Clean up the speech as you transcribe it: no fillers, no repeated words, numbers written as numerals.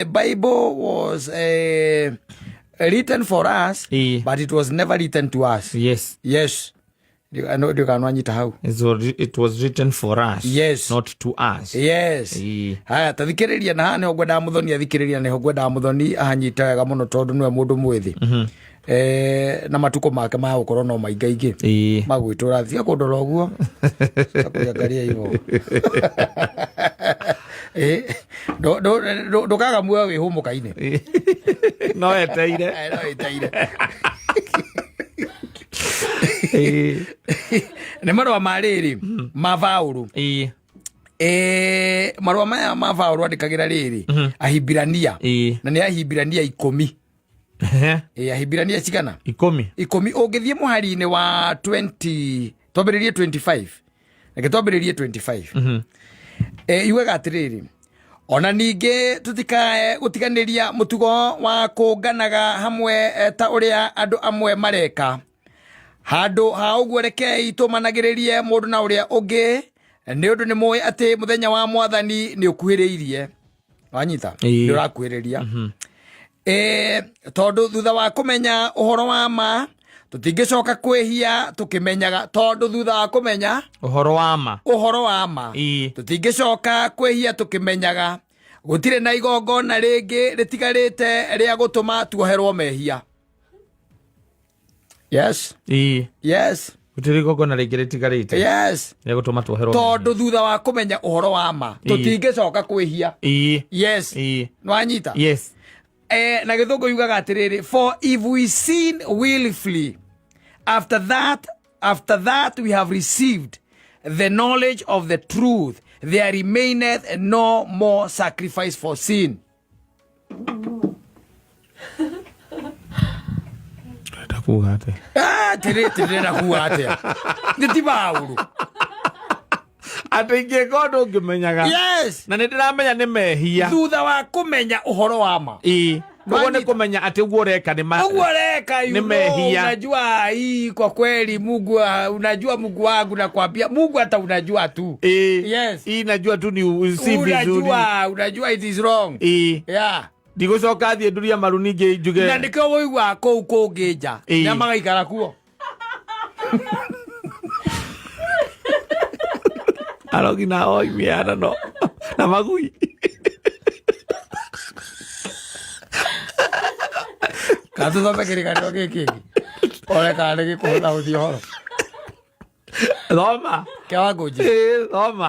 The Bible was written for us, but it was never written to us. Yes. Yes. I know you can wanyita how. It was written for us. Yes. Not to us. Yes. Haya tathikiriria na ne ogwenda muthoni athikiriria ne ogwenda muthoni ahanyita wega muno tondu nwe mundu mwithi. Na matuko make ma gukorwo no maingaingi. Magwitura thia kundora uguo. Akuyangaria ivo. Do kaga muwe wi humukaine. No eteire. No eteire. Nĩ marũa marĩrĩ ma Paũlũ marũa maya ma Paũlũ andĩkagĩra rĩrĩ Ahibirania na nĩ Ahibirania 10 Ahibirania cigana 10 ũngĩthiĩ mũhari-inĩ wa 20 twambĩrĩrie 25 reke twambĩrĩrie 25 yugaga atĩrĩrĩ ona ningĩ tũtikae gũtiganĩria mũtugo wa kũnganaga hamwe ta ũrĩa andũ amwe mareka handu ha uguo rekei tumanagiririe mundu na uria ungi ni undu ni muwi ati muthenya wa mwathani ni ukuhiriirie wanyita ni urakuhiriria tondu thutha wa kumenya uhoro wa ma tutingicoka kwihia tukimenyaga tondu thutha wa kumenya uhoro wa ma tutingicoka kwihia tukimenyaga gutire na igongona ringi ritigarite ria gutuma tuoherwo mehia. Yes. Yes. Gutiri gogona rĩngĩ rĩtigarĩte. Yes. Ya gũtũma tuoherwo. Tondu thutha wa kumenya uhoro wa ma. Tutingicoka kwihia. Yes. Nwanyita. Yes. Na gĩthũngũ yugaga atĩrĩrĩ, for if we sin willfully, after that we have received the knowledge of the truth, there remaineth no more sacrifice for sin. Kuhate. Tire na kuhate. Niti Paũlũ. Atinge godo ngimenyaga. Yes. Na ndiramenya ni mehia. Thutha wa kumenya uhoro wa ma. Ndio ni kumenya ati uguo reka ni ma. Uguo reka ni mehia. Unajua hii kwa kweli Mungu unajua Mungu wangu nakwambia Mungu hata unajua tu. Yes. Hii najua tu ni usi vizuri. Unajua it is wrong. Yeah. Ndigocoka thie nduria maru ningi njuge na ndikio woigua kuu kungija na magaikara kuo arogina oi miara no na magui katu thome kĩrĩkanĩro gĩkĩ ole kana gĩkũhũtha ũthiĩ horo thoma kĩa wangũnji thoma